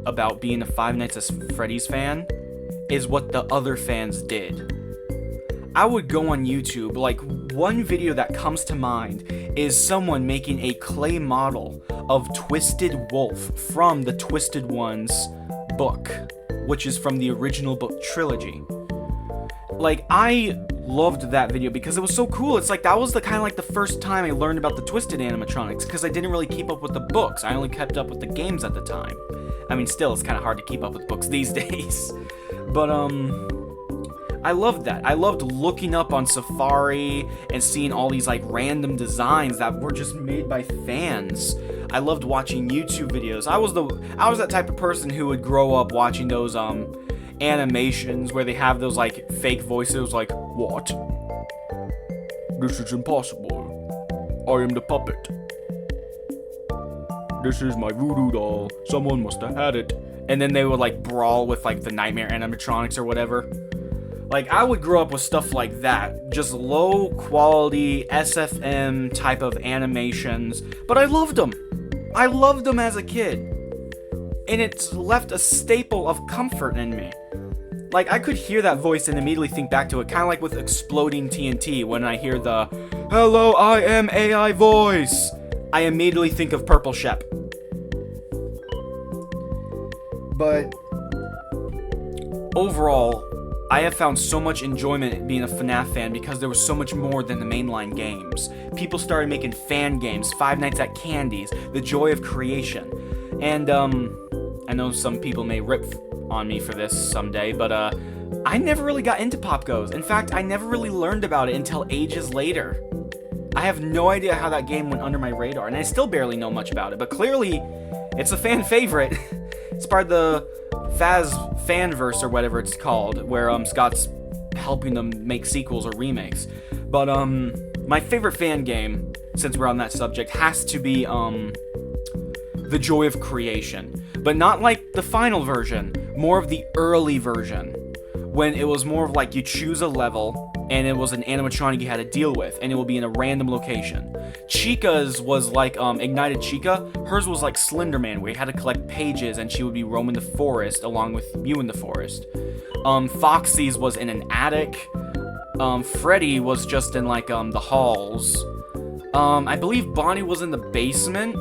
about being a Five Nights at Freddy's fan is what the other fans did. I would go on YouTube, like, one video that comes to mind is someone making a clay model of Twisted Wolf from the Twisted Ones book, which is from the original book trilogy. Like, I loved that video because it was so cool. It's like, that was the kind of like the first time I learned about the Twisted animatronics, because I didn't really keep up with the books. I only kept up with the games at the time. I mean, still, it's kind of hard to keep up with books these days. But, I loved that. I loved looking up on Safari and seeing all these, like, random designs that were just made by fans. I loved watching YouTube videos. I was that type of person who would grow up watching those, animations where they have those, like, fake voices like, "What? This is impossible. I am the puppet. This is my voodoo doll. Someone must have had it." And then they would, like, brawl with, like, the nightmare animatronics or whatever. Like, I would grow up with stuff like that. Just low quality SFM type of animations. But I loved them. I loved them as a kid. And it's left a staple of comfort in me. Like, I could hear that voice and immediately think back to it, kind of like with Exploding TNT, when I hear the, "Hello, I am AI voice." I immediately think of Purple Shep. But overall, I have found so much enjoyment being a Fnaf fan because there was so much more than the mainline games. People started making fan games, Five Nights at Candy's, the joy of creation. And, I know some people may rip on me for this someday, but, I never really got into Pop Goes. In fact, I never really learned about it until ages later. I have no idea how that game went under my radar, and I still barely know much about it, but clearly, it's a fan favorite. It's part of the Faz Fanverse, or whatever it's called, where, Scott's helping them make sequels or remakes. But, my favorite fan game, since we're on that subject, has to be, The Joy of Creation. But not like the final version, more of the early version, when it was more of like you choose a level, and it was an animatronic you had to deal with, and it will be in a random location. Chica's was like, Ignited Chica. Hers was like Slender Man, where you had to collect pages, and she would be roaming the forest along with you in the forest. Foxy's was in an attic. Freddy was just in like, the halls. I believe Bonnie was in the basement.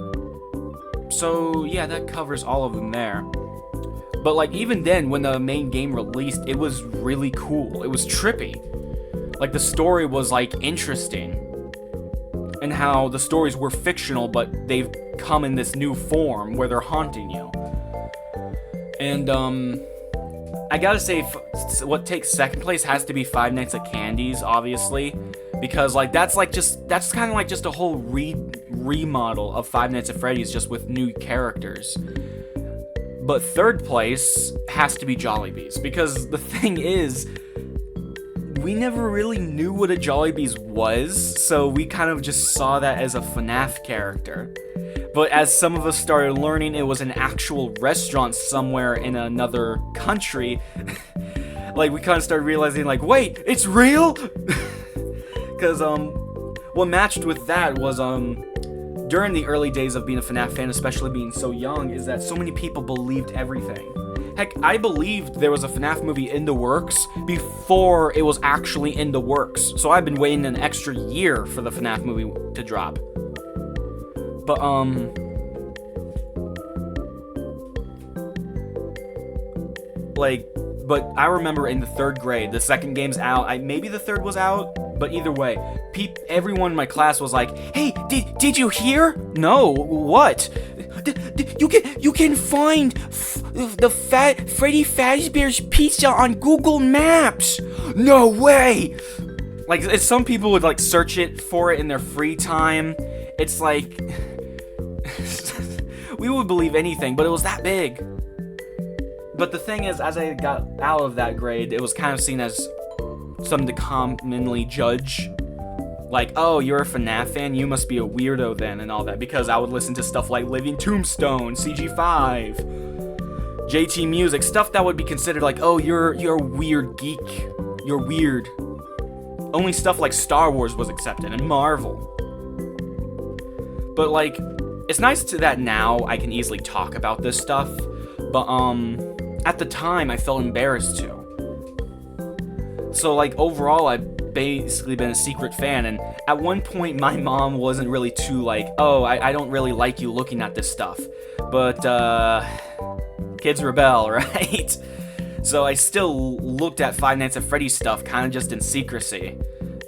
So, yeah, that covers all of them there. But, like, even then, when the main game released, it was really cool. It was trippy. Like, the story was, like, interesting. And how the stories were fictional, but they've come in this new form where they're haunting you. And, I gotta say, what takes second place has to be Five Nights at Candy's, obviously. Because, like, that's kind of like just a whole remodel of Five Nights at Freddy's, just with new characters. But third place has to be Jollibee's, because the thing is, we never really knew what a Jollibee's was, so we kind of just saw that as a FNAF character. But as some of us started learning it was an actual restaurant somewhere in another country, like, we kind of started realizing, like, wait, it's real? Because, what matched with that was, during the early days of being a FNAF fan, especially being so young, is that so many people believed everything. Heck, I believed there was a FNAF movie in the works before it was actually in the works. So I've been waiting an extra year for the FNAF movie to drop. But, but I remember in the third grade, the second game's out, maybe the third was out, but either way, everyone in my class was like, "Hey, did you hear? No, what? You can find the Freddy Fazbear's Pizza on Google Maps. No way!" Like, some people would, like, search it for it in their free time. It's like, we would believe anything, but it was that big. But the thing is, as I got out of that grade, it was kind of seen as something to commonly judge. Like, oh, you're a FNAF fan, you must be a weirdo then, and all that, because I would listen to stuff like Living Tombstone, CG5, JT Music, stuff that would be considered like, oh, you're a weird geek, you're weird. Only stuff like Star Wars was accepted, and Marvel. But, like, it's nice that now I can easily talk about this stuff, but at the time I felt embarrassed to. So like overall, I've basically been a secret fan, and at one point my mom wasn't really too like, oh, I don't really like you looking at this stuff, but kids rebel, right? So I still looked at Five Nights at Freddy's stuff kind of just in secrecy.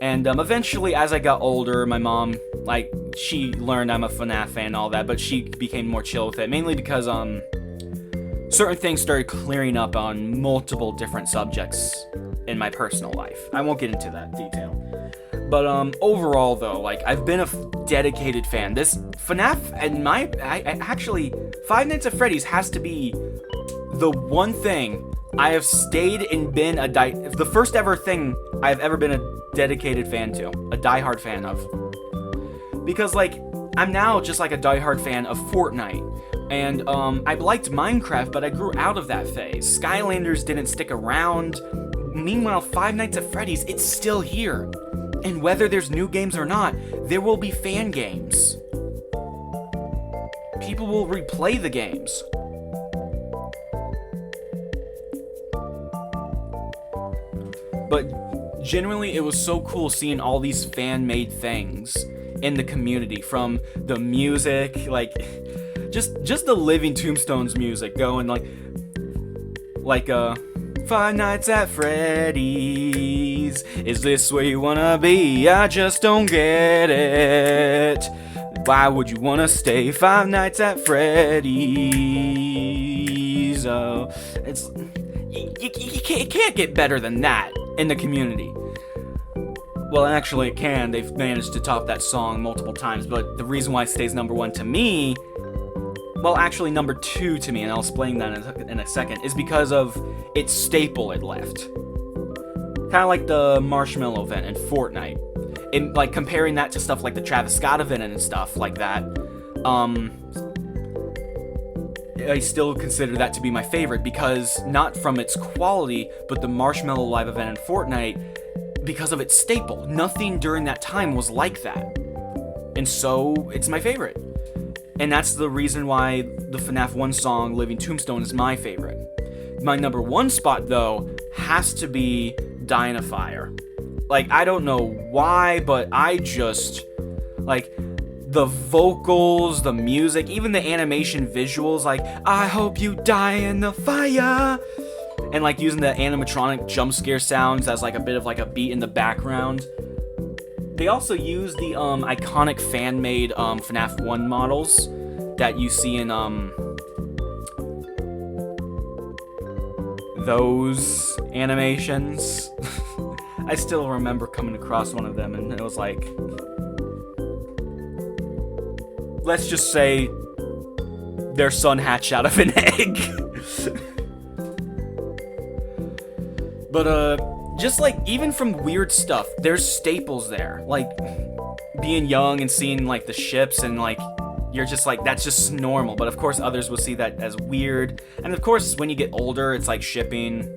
And eventually, as I got older, my mom, like, she learned I'm a Fnaf fan and all that, but she became more chill with it, mainly because certain things started clearing up on multiple different subjects in my personal life. I won't get into that detail. But overall, though, like, I've been a dedicated fan. This Fnaf and actually, Five Nights at Freddy's has to be the one thing I have stayed and been the first ever thing I've ever been a dedicated fan to, a diehard fan of. Because, like, I'm now just like a diehard fan of Fortnite. And I liked Minecraft, but I grew out of that phase. Skylanders didn't stick around. Meanwhile, Five Nights at Freddy's, it's still here. And whether there's new games or not, there will be fan games. People will replay the games. But generally, it was so cool seeing all these fan-made things in the community, from the music, like, just the Living Tombstones music going, like, Five Nights at Freddy's, is this where you wanna be? I just don't get it. Why would you wanna stay? Five Nights at Freddy's. Oh, it's you can't get better than that in the community. Well, actually, it can. They've managed to top that song multiple times, but the reason why it stays number one to me, well, actually number two to me, and I'll explain that in a second, is because of its staple it left. Kind of like the Marshmallow event in Fortnite. In, like, comparing that to stuff like the Travis Scott event and stuff like that, I still consider that to be my favorite, because not from its quality, but the Marshmallow Live event in Fortnite, because of its staple. Nothing during that time was like that. And so, it's my favorite. And that's the reason why the FNAF 1 song, Living Tombstone, is my favorite. My number one spot, though, has to be Dying of Fire. Like, I don't know why, but I just, like, the vocals, the music, even the animation visuals, like, I hope you die in the fire, and, like, using the animatronic jump scare sounds as, like, a bit of, like, a beat in the background. They also use the, iconic fan-made, FNAF 1 models that you see in, those animations. I still remember coming across one of them, and it was like, let's just say their son hatched out of an egg. But, just, like, even from weird stuff, there's staples there. Like, being young and seeing, like, the ships, and, like, you're just like, that's just normal. But, of course, others will see that as weird. And, of course, when you get older, it's like shipping.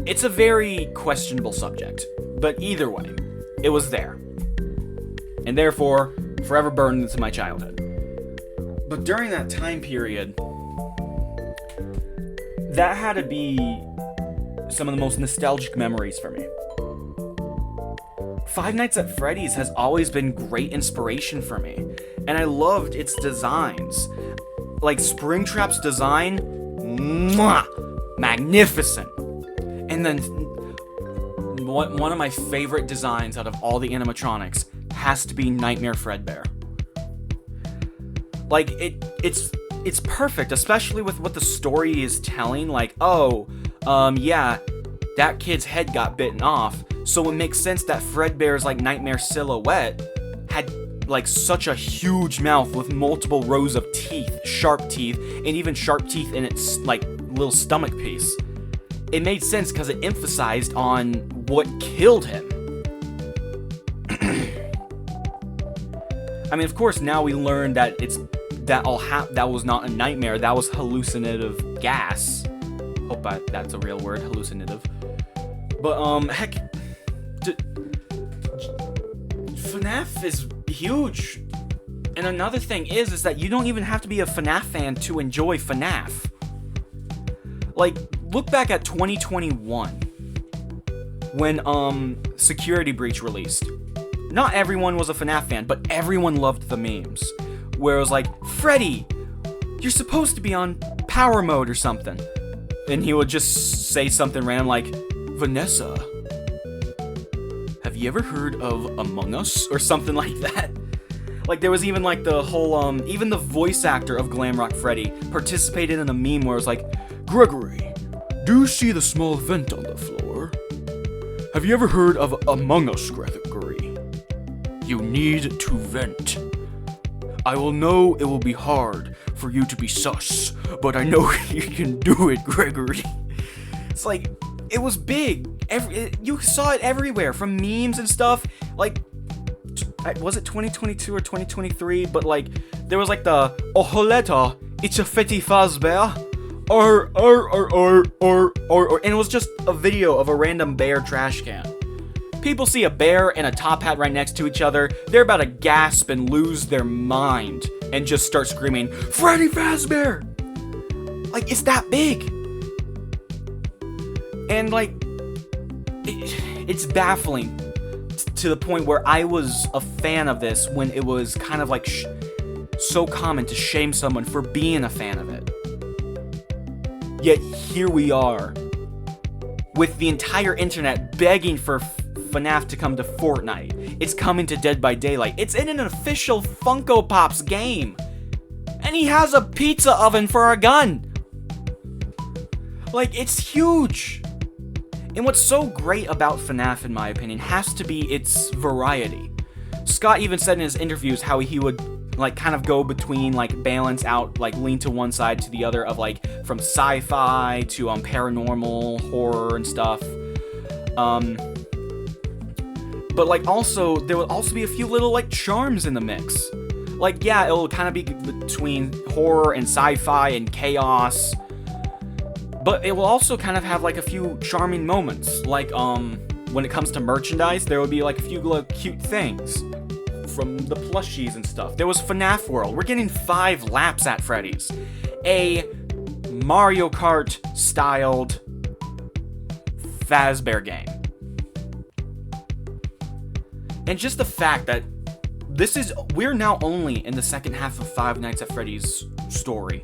It's a very questionable subject. But either way, it was there. And therefore, forever burned into my childhood. But during that time period, that had to be some of the most nostalgic memories for me. Five Nights at Freddy's has always been great inspiration for me, and I loved its designs. Like, Springtrap's design, mwah, magnificent. And then, one of my favorite designs out of all the animatronics has to be Nightmare Fredbear. Like, it's perfect, especially with what the story is telling. Like, oh, yeah, that kid's head got bitten off, so it makes sense that Fredbear's, like, nightmare silhouette had, like, such a huge mouth with multiple rows of teeth, sharp teeth, and even sharp teeth in its, like, little stomach piece. It made sense because it emphasized on what killed him. I mean, of course, now we learn that that was not a nightmare, that was hallucinative gas. Hope that's a real word, hallucinative. But, heck, FNAF is huge. And another thing is that you don't even have to be a FNAF fan to enjoy FNAF. Like, look back at 2021 when Security Breach released. Not everyone was a FNAF fan, but everyone loved the memes. Where it was like, Freddy, you're supposed to be on power mode or something. And he would just say something random like, Vanessa, have you ever heard of Among Us? Or something like that. Like, there was even like the whole, even the voice actor of Glamrock Freddy participated in a meme where it was like, Gregory, do you see the small vent on the floor? Have you ever heard of Among Us, Gregory? You need to vent. I will know it will be hard for you to be sus, but I know you can do it, Gregory. It's like, it was big. You saw it everywhere, from memes and stuff. Like, was it 2022 or 2023? But like, there was like the Oholeta, it's a Fetty Fazbear. And it was just a video of a random bear trash can. People see a bear and a top hat right next to each other, they're about to gasp and lose their mind and just start screaming, Freddy Fazbear! Like, it's that big. And like, it's baffling to the point where I was a fan of this when it was kind of like so common to shame someone for being a fan of it. Yet here we are, with the entire internet begging for FNAF to come to Fortnite. It's coming to Dead by Daylight. It's in an official Funko Pops game. And he has a pizza oven for a gun. Like, it's huge. And what's so great about FNAF, in my opinion, has to be its variety. Scott even said in his interviews how he would like kind of go between, like, balance out, like lean to one side to the other of like from sci-fi to paranormal horror and stuff. But like also there will also be a few little like charms in the mix. Like, yeah, it'll kind of be between horror and sci-fi and chaos, but it will also kind of have like a few charming moments. Like when it comes to merchandise, there will be like a few little cute things from the plushies and stuff. There was FNAF World. We're getting 5 laps at Freddy's. A Mario Kart styled Fazbear game. And just the fact that we're now only in the second half of Five Nights at Freddy's story.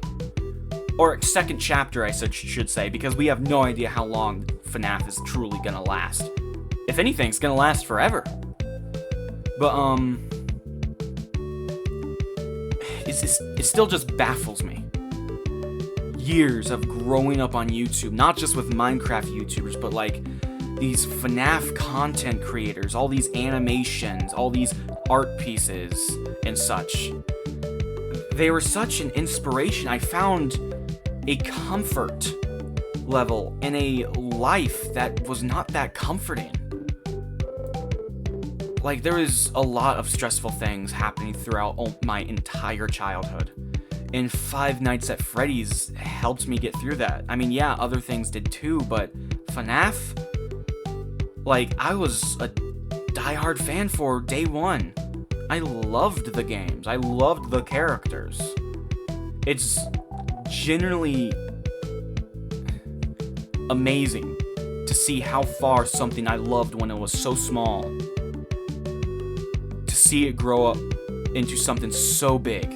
Or second chapter, I should say, because we have no idea how long FNAF is truly gonna last. If anything, it's gonna last forever. But, it still just baffles me. Years of growing up on YouTube, not just with Minecraft YouTubers, but like these FNAF content creators, all these animations, all these art pieces and such. They were such an inspiration. I found a comfort level in a life that was not that comforting. Like, there was a lot of stressful things happening throughout my entire childhood. And Five Nights at Freddy's helped me get through that. I mean, yeah, other things did too, but FNAF, like, I was a diehard fan for day one. I loved the games. I loved the characters. It's generally amazing to see how far something I loved when it was so small, to see it grow up into something so big.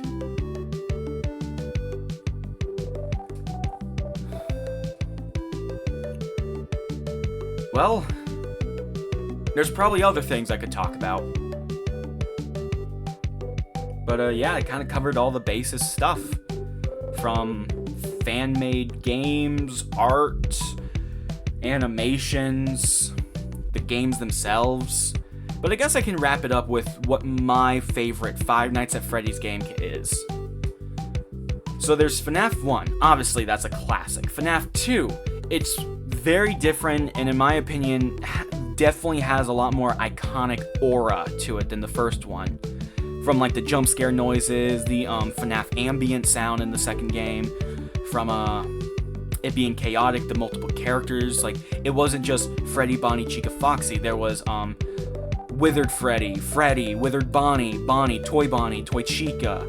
Well, there's probably other things I could talk about. But yeah, I kind of covered all the basis stuff. From fan-made games, art, animations, the games themselves. But I guess I can wrap it up with what my favorite Five Nights at Freddy's game is. So there's FNAF 1. Obviously, that's a classic. FNAF 2, it's very different, and in my opinion, definitely has a lot more iconic aura to it than the first one. From like the jump scare noises, the FNAF ambient sound in the second game, from it being chaotic, the multiple characters. Like, it wasn't just Freddy, Bonnie, Chica, Foxy. There was Withered Freddy, Freddy, Withered Bonnie, Toy Chica,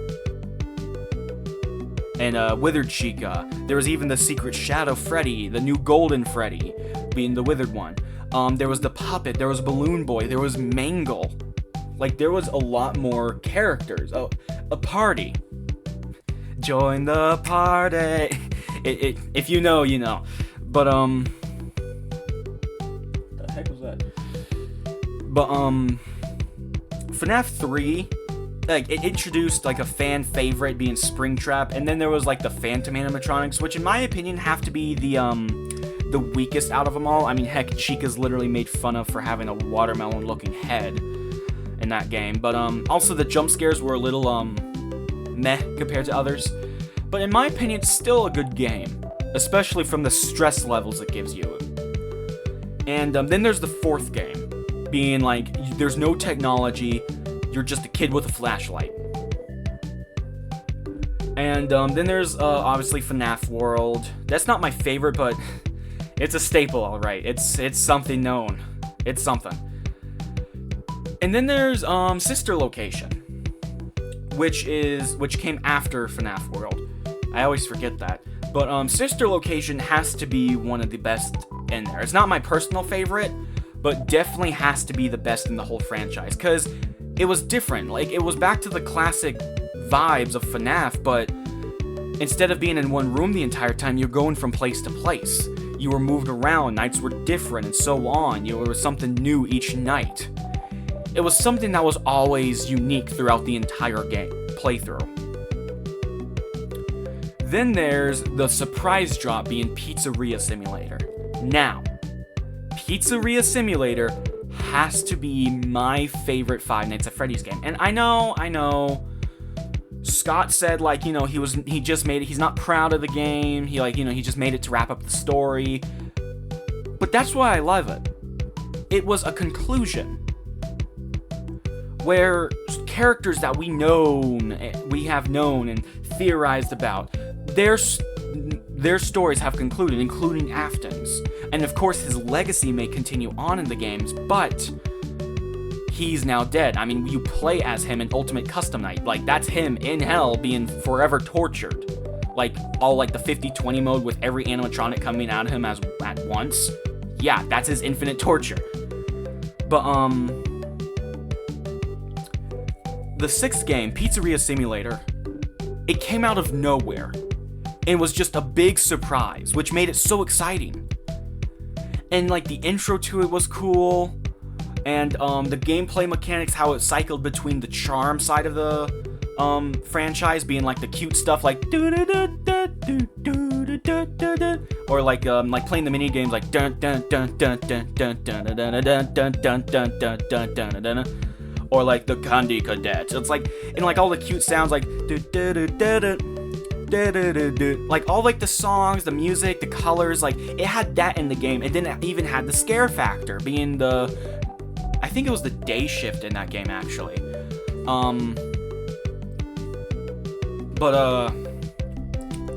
and Withered Chica. There was even the Secret Shadow Freddy, the new Golden Freddy, being the withered one. There was the Puppet, there was Balloon Boy, there was Mangle. Like, there was a lot more characters. Oh, a party. Join the party. If you know, you know. But, the heck was that? But, FNAF 3, like, it introduced, like, a fan favorite being Springtrap, and then there was, like, the Phantom animatronics, which, in my opinion, have to be the weakest out of them all. I mean, heck, Chica's literally made fun of for having a watermelon-looking head in that game. But, also the jump scares were a little, meh compared to others. But in my opinion, it's still a good game, especially from the stress levels it gives you. And, then there's the fourth game, being, like, there's no technology, you're just a kid with a flashlight. And, then there's, obviously FNAF World. That's not my favorite, but it's a staple, alright. It's something known. It's something. And then there's, Sister Location, which came after FNAF World. I always forget that. But, Sister Location has to be one of the best in there. It's not my personal favorite, but definitely has to be the best in the whole franchise, because it was different. Like, it was back to the classic vibes of FNAF, but instead of being in one room the entire time, you're going from place to place. You were moved around, nights were different, and so on. There was something new each night. It was something that was always unique throughout the entire game playthrough. Then there's the surprise drop being Pizzeria Simulator. Now, Pizzeria Simulator has to be my favorite Five Nights at Freddy's game. And I know, Scott said, like, you know, he just made it, he's not proud of the game, he just made it to wrap up the story. But that's why I love it. It was a conclusion where characters that we have known and theorized about, their stories have concluded, including Afton's. And of course, his legacy may continue on in the games, but he's now dead. I mean, you play as him in Ultimate Custom Night. Like, that's him in hell being forever tortured. Like, all like the 50-20 mode with every animatronic coming at him at once. Yeah, that's his infinite torture. But, the sixth game, Pizzeria Simulator, it came out of nowhere. It was just a big surprise, which made it so exciting. And, like, the intro to it was cool. And, the gameplay mechanics, how it cycled between the charm side of the, franchise, being, like, the cute stuff, like, or, like playing the mini games, like, or, like, the Candy Cadet. It's, like, and, like, all the cute sounds, like, like, all, like, the songs, the music, the colors, like, it had that in the game. It didn't even have the scare factor, being I think it was the day shift in that game, actually. But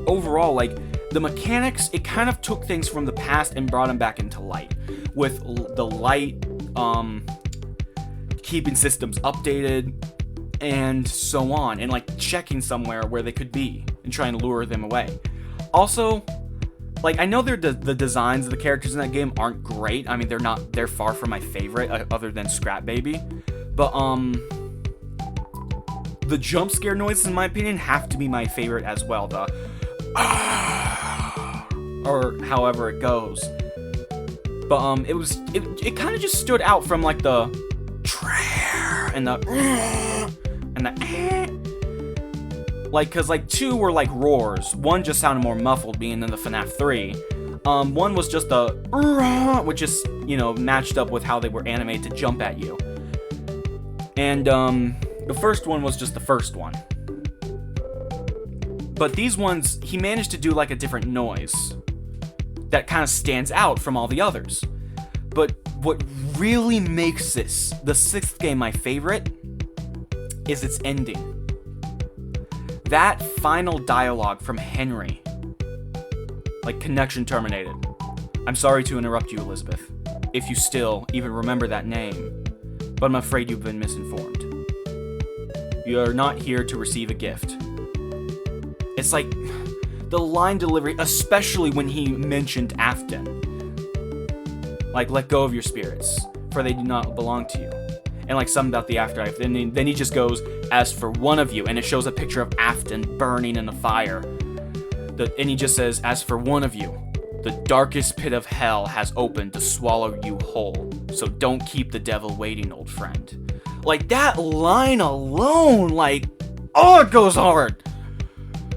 overall, like, the mechanics, it kind of took things from the past and brought them back into light. With the light, keeping systems updated, and so on, and, like, checking somewhere where they could be, and trying to lure them away. Also, like, I know the designs of the characters in that game aren't great. I mean, they're far from my favorite, other than Scrap Baby. But, the jump scare noises, in my opinion, have to be my favorite as well. The, or however it goes. But, it kind of just stood out from, like, the, and the, like, cause, like, two were, like, roars. One just sounded more muffled, being in the FNAF 3. One was just a, which is, you know, matched up with how they were animated to jump at you. And, the first one was just the first one. But these ones, he managed to do, like, a different noise that kind of stands out from all the others. But what really makes the sixth game, my favorite is its ending. That final dialogue from Henry. Like, connection terminated. I'm sorry to interrupt you, Elizabeth, if you still even remember that name. but I'm afraid you've been misinformed. You are not here to receive a gift. It's like the line delivery, especially when he mentioned Afton. Like, let go of your spirits, for they do not belong to you. And like something about the afterlife. Then he just goes, as for one of you, and it shows a picture of Afton burning in the fire. And he just says, as for one of you, the darkest pit of hell has opened to swallow you whole. So don't keep the devil waiting, old friend. Like, that line alone, like, oh, it goes hard.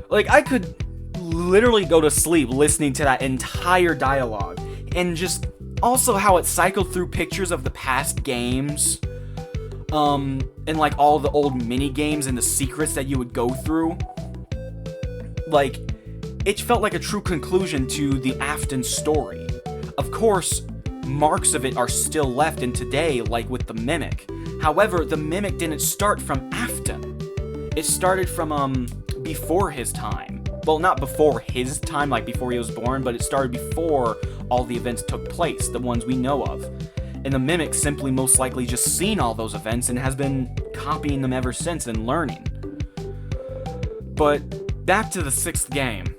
Like, I could literally go to sleep listening to that entire dialogue. And just also how it cycled through pictures of the past games. And like all the old mini games and the secrets that you would go through. Like, it felt like a true conclusion to the Afton story. Of course, marks of it are still left in today, like with the Mimic. However, the Mimic didn't start from Afton. It started from, before his time. Well, not before his time, like before he was born, but it started before all the events took place, the ones we know of. And the Mimic simply most likely just seen all those events and has been copying them ever since and learning. But back to the 6th game.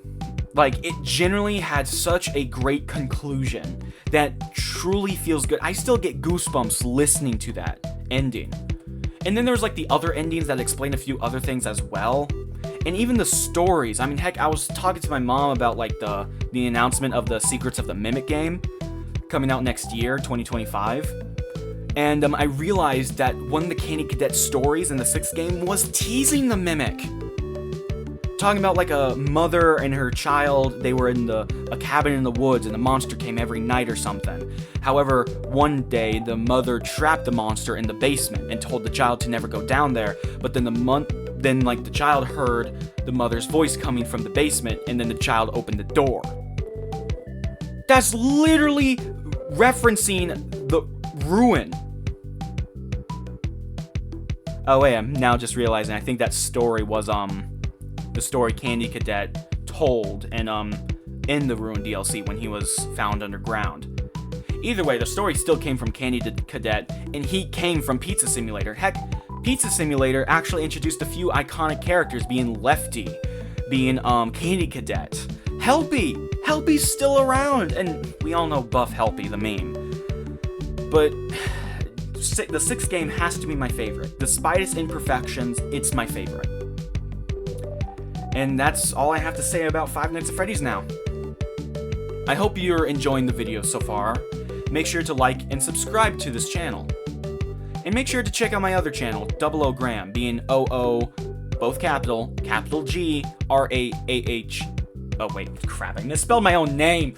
Like, it generally had such a great conclusion that truly feels good. I still get goosebumps listening to that ending. And then there's like the other endings that explain a few other things as well. And even the stories. I mean, heck, I was talking to my mom about like the announcement of the Secrets of the Mimic game coming out next year, 2025. And I realized that one of the Candy Cadet stories in the 6th game was teasing the Mimic. Talking about like a mother and her child, they were in a cabin in the woods and the monster came every night or something. However, one day the mother trapped the monster in the basement and told the child to never go down there, but then the child heard the mother's voice coming from the basement, and then the child opened the door. That's literally referencing the ruin. Oh wait, I'm now just realizing I think that story was the story Candy Cadet told and in the Ruin DLC when he was found underground. Either way, the story still came from Candy Cadet, and he came from Pizza Simulator. Heck, Pizza Simulator actually introduced a few iconic characters, being Lefty, being Candy Cadet. Helpy's still around, and we all know Buff Helpy, the meme. But the 6th game has to be my favorite. Despite its imperfections, it's my favorite. And that's all I have to say about Five Nights at Freddy's now. I hope you're enjoying the video so far. Make sure to like and subscribe to this channel. And make sure to check out my other channel, 00 Graham, being OO, both capital G, RAAH. Oh wait, crap, I misspelled my own name.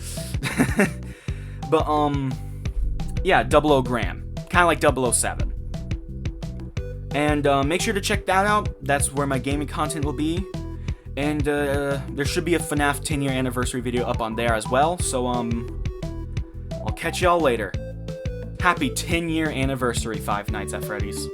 But, yeah, 00 Graham. Kind of like 007. And make sure to check that out. That's where my gaming content will be. And there should be a Fnaf 10-year anniversary video up on there as well. So, I'll catch y'all later. Happy 10-year anniversary, Five Nights at Freddy's.